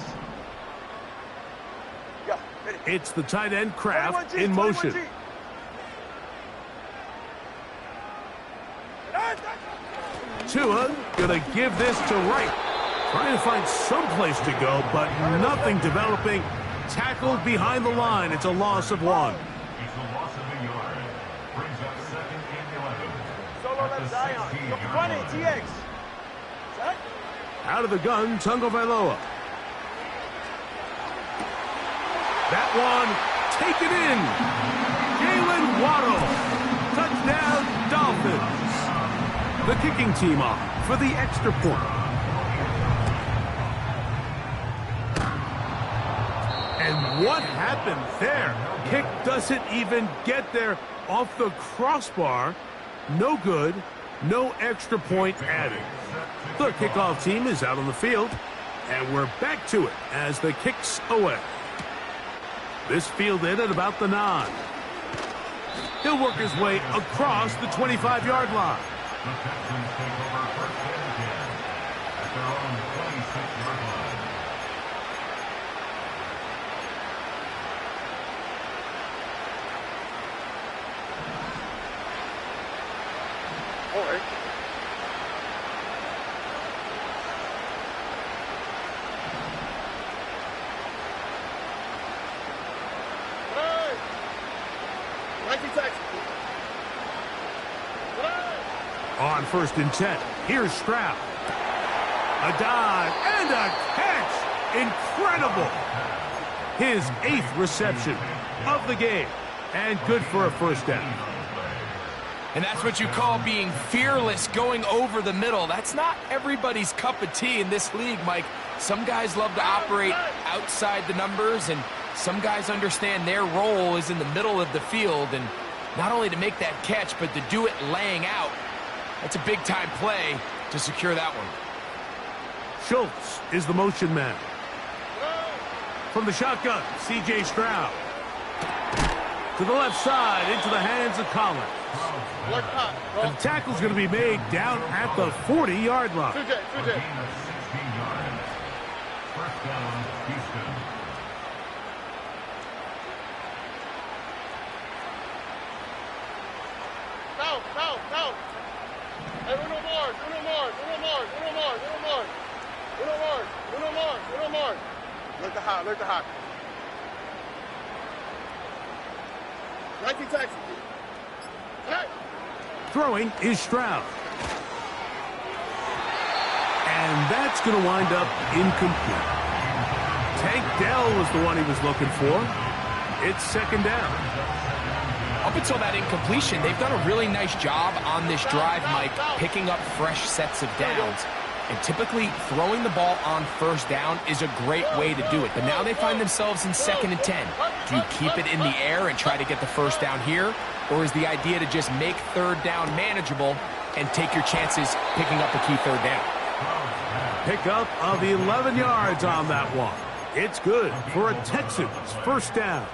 Go. It's the tight end Kraft 21G, in motion. 21G. Tua gonna give this to Wright. Trying to find some place to go, but nothing developing. Tackled behind the line. It's a loss of 1. It's a loss of a yard. Brings up second and 11. Solo At the left Zion. 16-yard Run it, line. TX. Set. Out of the gun, Tagovailoa. That one, taken in. Jalen Waddle. Touchdown, Dolphins. The kicking team off for the extra point. And what happened there? Kick doesn't even get there off the crossbar. No good. No extra point added. The kickoff team is out on the field. And we're back to it as the kick's away. This fielded at about the 9. He'll work his way across the 25-yard line. The Texans take over first and 10 at their own 26-yard line. All right. Hey! Nike Texas. On 1st and 10, here's Stroud. A dive and a catch. Incredible. His 8th reception of the game. And good for a first down. And that's what you call being fearless, going over the middle. That's not everybody's cup of tea in this league, Mike. Some guys love to operate outside the numbers, and some guys understand their role is in the middle of the field, and not only to make that catch, but to do it laying out. That's a big-time play to secure that one. Schultz is the motion man. From the shotgun, C.J. Stroud. To the left side, into the hands of Collins. And the tackle's going to be made down at the 40-yard line. A gain of 16 yards. First down, Houston. Down. Hey, Uno Mars. Look the hot. Nike Texas. Hey. Throwing is Stroud. And that's going to wind up incomplete. Tank Dell was the one he was looking for. It's 2nd down. Up until that incompletion, they've done a really nice job on this drive, Mike, picking up fresh sets of downs. And typically, throwing the ball on 1st down is a great way to do it. But now they find themselves in 2nd and 10. Do you keep it in the air and try to get the 1st down here? Or is the idea to just make 3rd down manageable and take your chances picking up a key 3rd down? Pickup of 11 yards on that one. It's good for a Texans 1st down.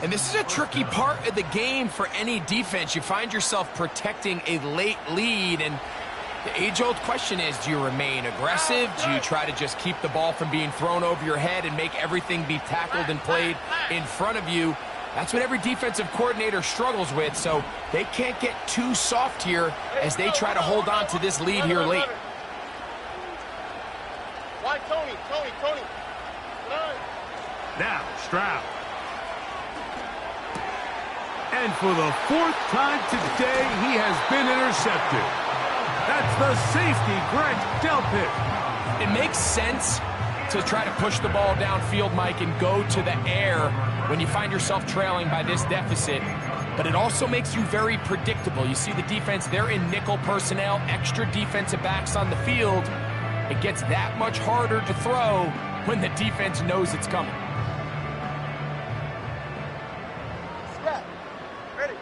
And this is a tricky part of the game for any defense. You find yourself protecting a late lead, and the age-old question is, do you remain aggressive? Do you try to just keep the ball from being thrown over your head and make everything be tackled and played in front of you? That's what every defensive coordinator struggles with, so they can't get too soft here as they try to hold on to this lead here late. Why, Tony? Now, Stroud. And for the 4th time today, he has been intercepted. That's the safety, Greg Delpit. It makes sense to try to push the ball downfield, Mike, and go to the air when you find yourself trailing by this deficit. But it also makes you very predictable. You see the defense, they're in nickel personnel, extra defensive backs on the field. It gets that much harder to throw when the defense knows it's coming. Snap. Ready.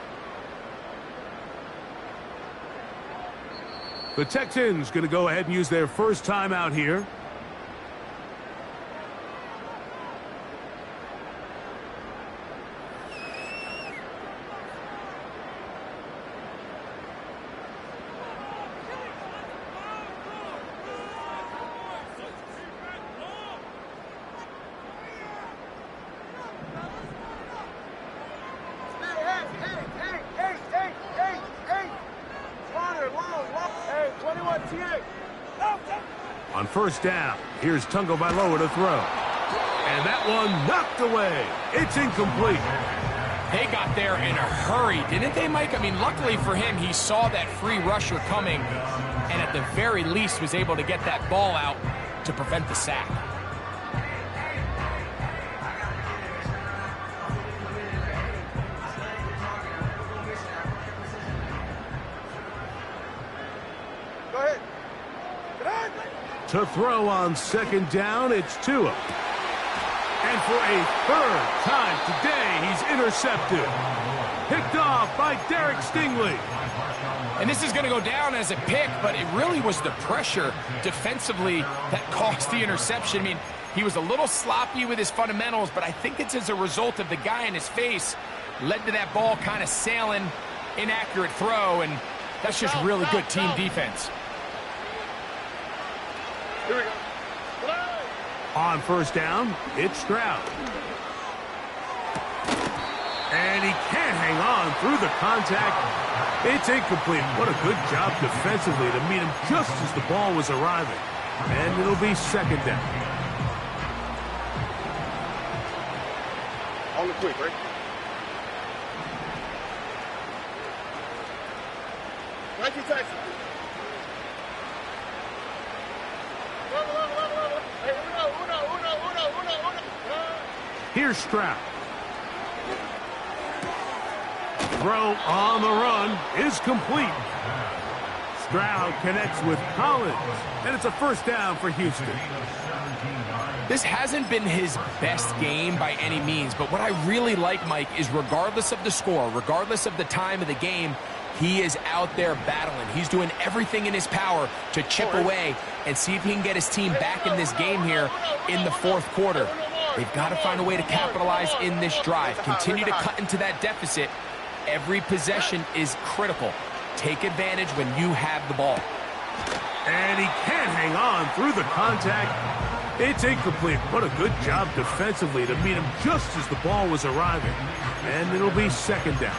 The Texans going to go ahead and use their 1st time out here. On first down, here's Tagovailoa to throw. And that one knocked away. It's incomplete. They got there in a hurry, didn't they, Mike? I mean, luckily for him, he saw that free rusher coming and at the very least was able to get that ball out to prevent the sack. Go ahead. To throw on second down, it's Tua. And for a third time today, he's intercepted. Picked off by Derek Stingley. And this is going to go down as a pick, but it really was the pressure defensively that caused the interception. I mean, he was a little sloppy with his fundamentals, but I think it's as a result of the guy in his face led to that ball kind of sailing, inaccurate throw, and that's just really good team defense. Here we go. On first down, it's Stroud. And he can't hang on through the contact. It's incomplete. What a good job defensively to meet him just as the ball was arriving. And it'll be second down. On the quick, right? Nike Texans. Hey, uno. Here's Stroud. Throw on the run is complete. Stroud connects with Collins, and it's a first down for Houston. This hasn't been his best game by any means, but what I really like, Mike, is regardless of the score, regardless of the time of the game, he is out there battling. He's doing everything in his power to chip away and see if he can get his team back in this game here in the fourth quarter. They've got to find a way to capitalize in this drive. Continue to cut into that deficit. Every possession is critical. Take advantage when you have the ball. And he can't hang on through the contact. It's incomplete. What a good job defensively to meet him just as the ball was arriving. And it'll be second down.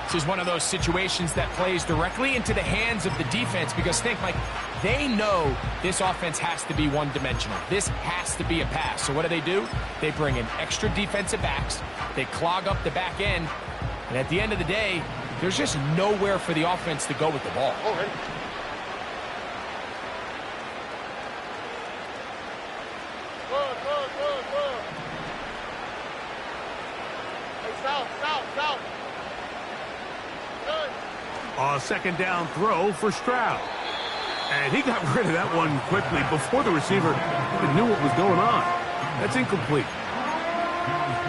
This is one of those situations that plays directly into the hands of the defense because think, Mike, they know this offense has to be one-dimensional. This has to be a pass. So what do? They bring in extra defensive backs. They clog up the back end. And at the end of the day, there's just nowhere for the offense to go with the ball. Good. Hey, south. Good. A second down throw for Stroud. And he got rid of that one quickly before the receiver even knew what was going on. That's incomplete.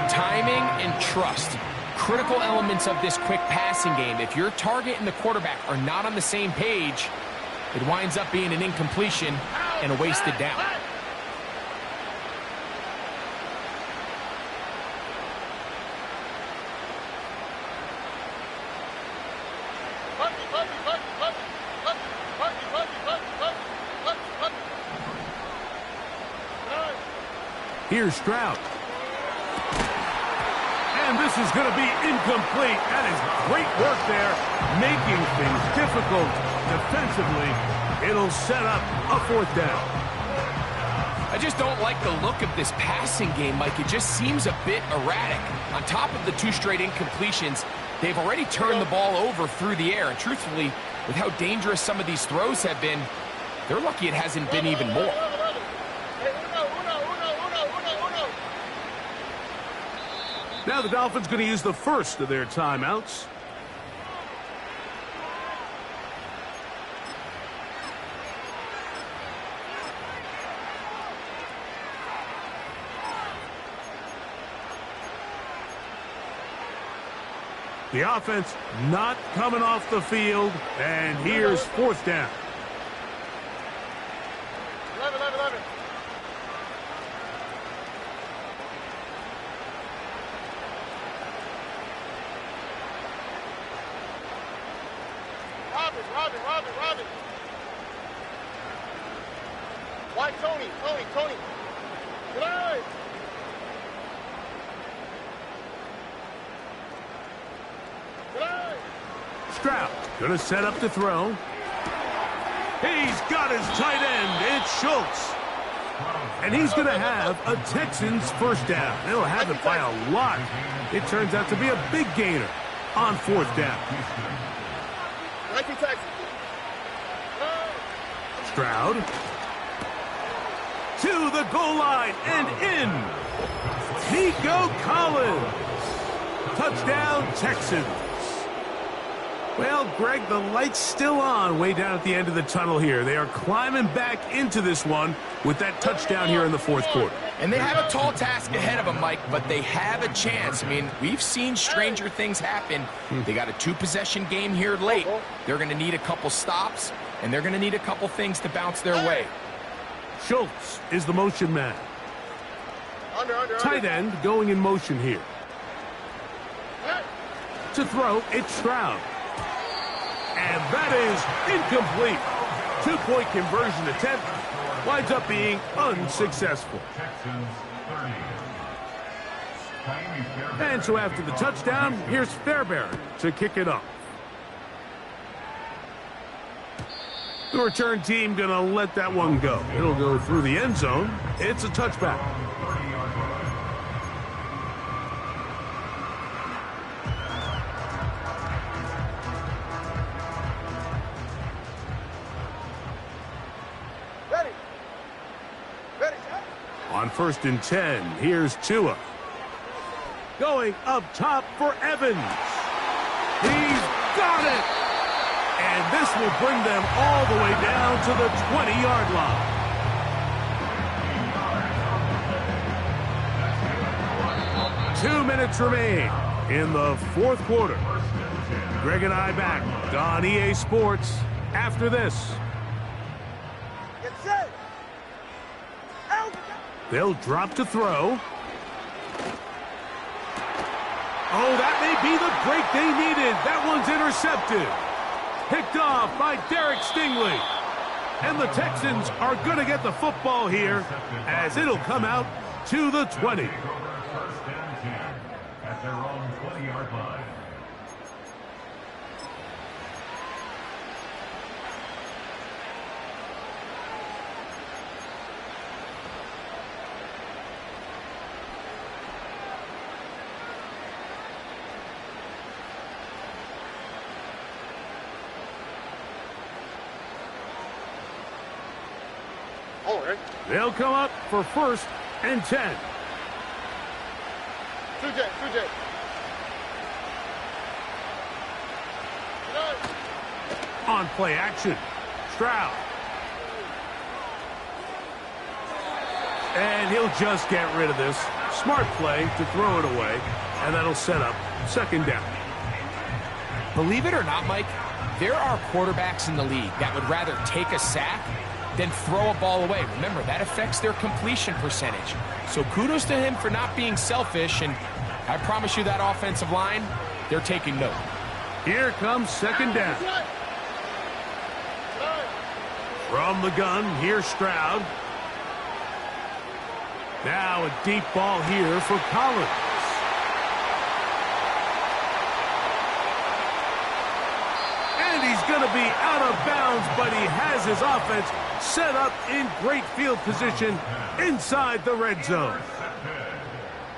Timing and trust. Critical elements of this quick passing game. If your target and the quarterback are not on the same page, it winds up being an incompletion and a wasted down. Here's Stroud. And this is going to be incomplete. That is great work there, making things difficult defensively. It'll set up a fourth down. I just don't like the look of this passing game, Mike. It just seems a bit erratic. On top of the two straight incompletions, they've already turned the ball over through the air. And truthfully, with how dangerous some of these throws have been, they're lucky it hasn't been even more. Now the Dolphins going to use the first of their timeouts. The offense not coming off the field, and here's fourth down. 11. Robin. Why Tony? Good eye. Stroud going to set up to throw. He's got his tight end. It's Schultz. And he's going to have a Texans first down. They'll have it by a lot. It turns out to be a big gainer on fourth down. Stroud to the goal line and in. Nico Collins. Touchdown, Texans. Well, Greg, the light's still on way down at the end of the tunnel here. They are climbing back into this one with that touchdown here in the fourth quarter. And they have a tall task ahead of them, Mike, but they have a chance. I mean, we've seen stranger things happen. They got a two-possession game here late. They're going to need a couple stops, and they're going to need a couple things to bounce their way. Schultz is the motion man. Tight end going in motion here. To throw, it's Stroud. And that is incomplete. Two-point conversion attempt winds up being unsuccessful. And so after the touchdown, here's Fairbairn to kick it up. The return team going to let that one go. It'll go through the end zone. It's a touchback. On 1st and 10, here's Tua. Going up top for Evans. He's got it! And this will bring them all the way down to the 20-yard line. Two minutes remain in the fourth quarter. Greg and I back on EA Sports after this. They'll drop to throw. Oh, that may be the break they needed. That one's intercepted. Picked off by Derek Stingley. And the Texans are going to get the football here as it'll come out to the 20. First and 10 at their own 20-yard line. They'll come up for 1st and 10. On play action, Stroud. And he'll just get rid of this. Smart play to throw it away, and that'll set up 2nd down. Believe it or not, Mike, there are quarterbacks in the league that would rather take a sack than throw a ball away. Remember, that affects their completion percentage. So kudos to him for not being selfish, and I promise you that offensive line, they're taking note. Here comes 2nd down. From the gun, here's Stroud. Now a deep ball here for Collins. And he's going to be out of bounds, but he has his offense set up in great field position inside the red zone.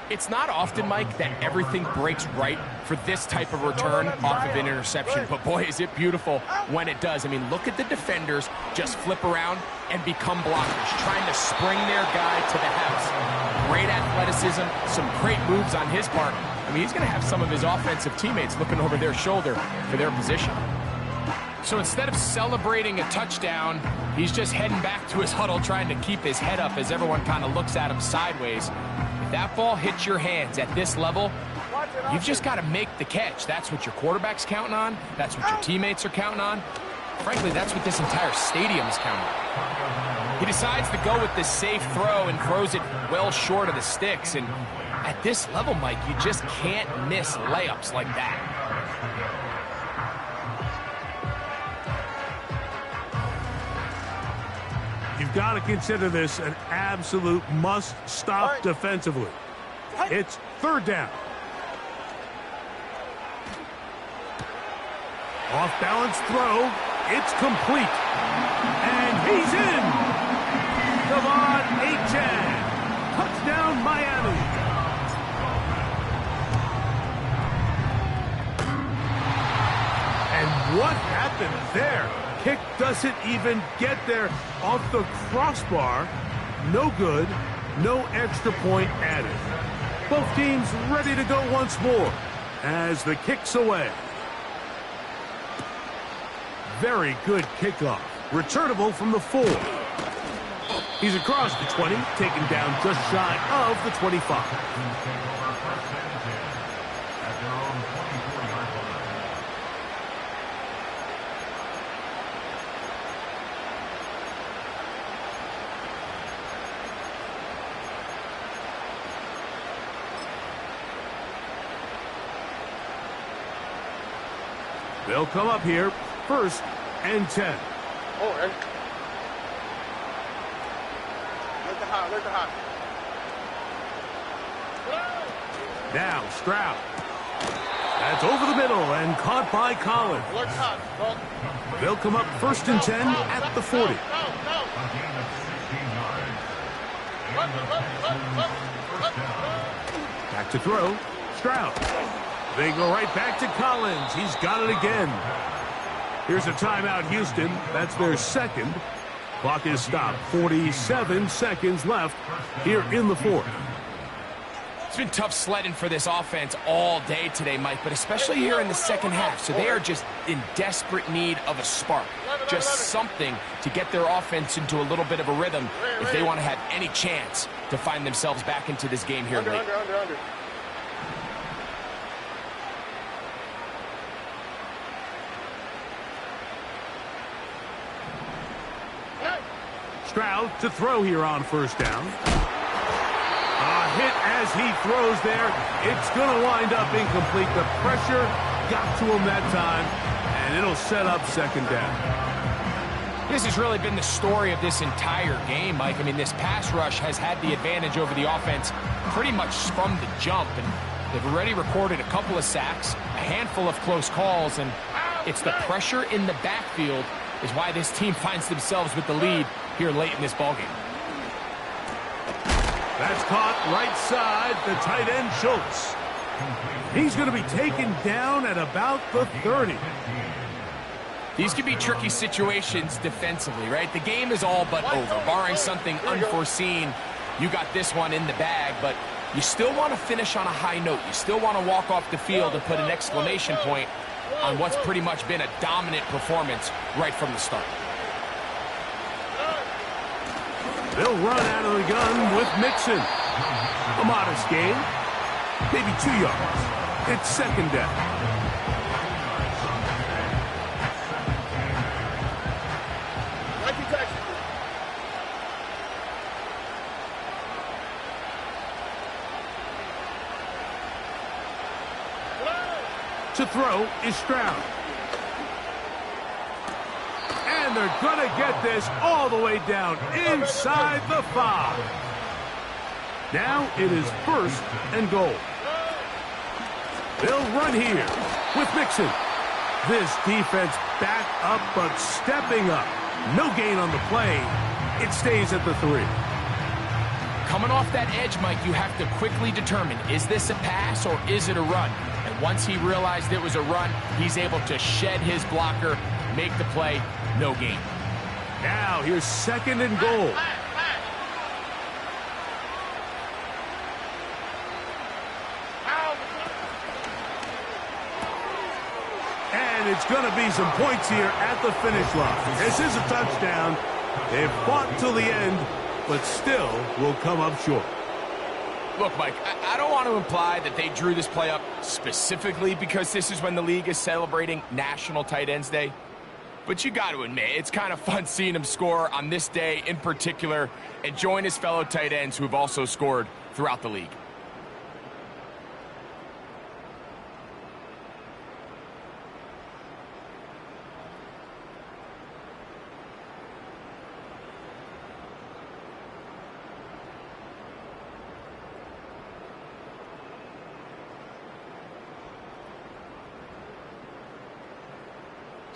It's not often, Mike, that everything breaks right for this type of return off of an interception. But, boy, is it beautiful when it does. I mean, look at the defenders just flip around and become blockers, trying to spring their guy to the house. Great athleticism, some great moves on his part. I mean, he's going to have some of his offensive teammates looking over their shoulder for their position. So instead of celebrating a touchdown, he's just heading back to his huddle trying to keep his head up as everyone kind of looks at him sideways. If that ball hits your hands at this level, you've just got to make the catch. That's what your quarterback's counting on. That's what your teammates are counting on. Frankly, that's what this entire stadium is counting on. He decides to go with this safe throw and throws it well short of the sticks. And at this level, Mike, you just can't miss layups like that. You've got to consider this an absolute must-stop defensively. It's 3rd down. Off-balance throw. It's complete. He's in! Come on, H.N. Touchdown, Miami. And what happened there? Kick doesn't even get there off the crossbar. No good. No extra point added. Both teams ready to go once more as the kick's away. Very good kickoff. Returnable from the 4. He's across the 20, taken down just shy of the 25. They'll come up here, 1st and 10. Oh, man. Look the hot. Now Stroud. That's over the middle and caught by Collins. Look hot, bro. They'll come up 1st and 10 at the 40. Back to throw. Stroud. They go right back to Collins. He's got it again. Here's a timeout, Houston. That's their 2nd. Clock is stopped. 47 seconds left here in the 4th. It's been tough sledding for this offense all day today, Mike, but especially here in the 2nd half. So they are just in desperate need of a spark, just something to get their offense into a little bit of a rhythm if they want to have any chance to find themselves back into this game here late. Under. Stroud to throw here on 1st down. A hit as he throws there. It's going to wind up incomplete. The pressure got to him that time, and it'll set up 2nd down. This has really been the story of this entire game, Mike. I mean, this pass rush has had the advantage over the offense pretty much from the jump, and they've already recorded a couple of sacks, a handful of close calls, and it's the pressure in the backfield is why this team finds themselves with the lead here late in this ballgame. That's caught right side, the tight end Schultz. He's going to be taken down at about the 30. These can be tricky situations defensively, right? The game is all but over. Barring something unforeseen, you got this one in the bag, but you still want to finish on a high note. You still want to walk off the field and put an exclamation point on what's pretty much been a dominant performance right from the start. They'll run out of the gun with Mixon. A modest gain, maybe 2 yards. It's 2nd down. To throw is Stroud. And they're going to get this all the way down inside the 5. Now it is 1st and goal. They'll run here with Mixon. This defense back up but stepping up. No gain on the play. It stays at the 3. Coming off that edge, Mike, you have to quickly determine, is this a pass or is it a run? And once he realized it was a run, he's able to shed his blocker, make the play, no gain. Now here's 2nd and goal. And it's going to be some points here at the finish line. This is a touchdown. They've fought till the end, but still will come up short. Look, Mike, I don't want to imply that they drew this play up specifically because this is when the league is celebrating National Tight Ends Day. But you got to admit, it's kind of fun seeing him score on this day in particular and join his fellow tight ends who have also scored throughout the league.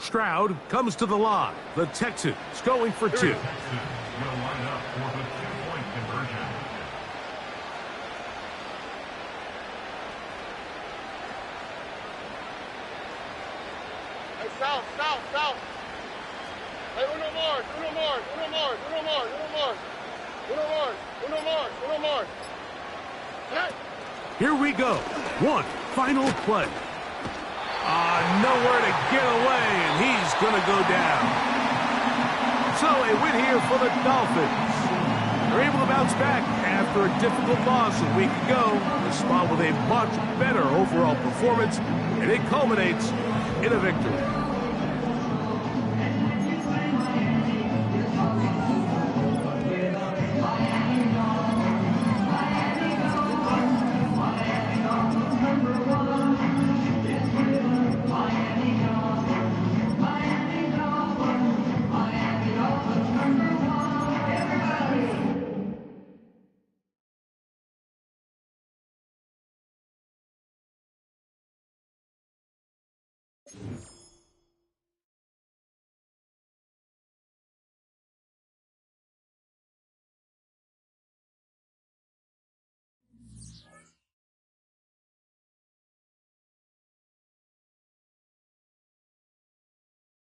Stroud comes to the line. The Texans going for two. Texans will line up for the two-point conversion. Hey, south, south, south. Hey, uno more, uno more, uno more, uno more, uno more. Uno more, uno more, uno more. Hey. Here we go. One final play. Nowhere to get away, and he's going to go down. So a win here for the Dolphins. They're able to bounce back after a difficult loss a week ago. Respond with a much better overall performance, and it culminates in a victory.